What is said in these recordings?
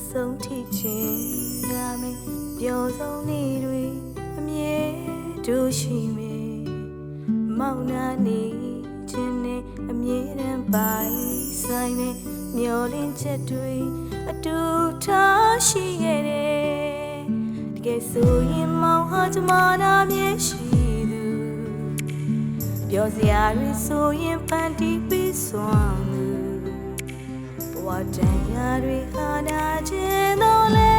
ဆုံးထိချင်းငါမေပျော်ဆုံးနေ့တွေအမြဲတို့ရှိမေမောင်နာနေခြင်းနဲ့အမြဲတမ်းပိုင်ဆိုင်မေမျောလင်းချက်တွေအတူထားရှိခဲ့တယ်တကယ်ဆိုရင်မောင်ဟာကျမနာမြဲရှိသူပြောစရာတွေဆိုရင်ဖန်တီးပြီးစွမ်းသူဘဝတန်ရာတွေဟာနာခြင်းတော့လေ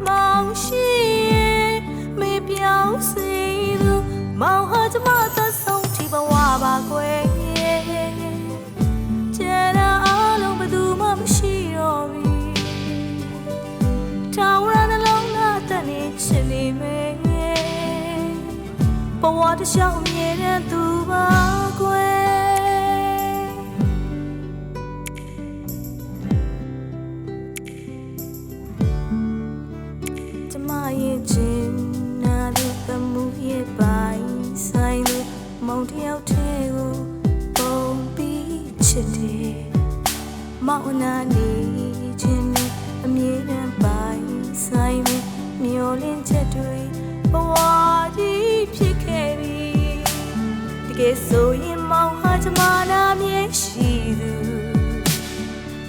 မောင်ရှိရင်မေပြောင်းစေသူမောင်ဟာကျမသက်ဆုံးထိဘဝပါကွယ်ကျန်တာအလုံးဘယ်သူမှမရှိတော့ဘူးထောင်ရနှလုံးသားတန်နေချင်နေမယ်ဘဝတစ်လျှောက်အမြဲတမ်းသူပါကွယ်ကျမရဲ့ချင်းနာလို့သမှုရဲ့ပိုင်ဆိုင်လို့မောင်တယောက်တည်းကိုပုံပြီးချစ်တယ်မောင်နာနေခြင်းနဲ့အမြဲတမ်းပိုင်ဆိုင်လို့မျောလင်းချက်တွေဘဝကြီးဖြစ်ခဲ့ပြီတကယ်ဆိုရင်မောင်ဟာကျမနာမြဲရှိသူ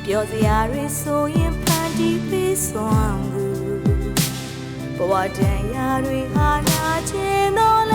ပြောစရာတွေဆိုရင်ဖန်တီးပေးစွမ်းသူဘဝတန်ရာတွေဟာနာခြင်းတော့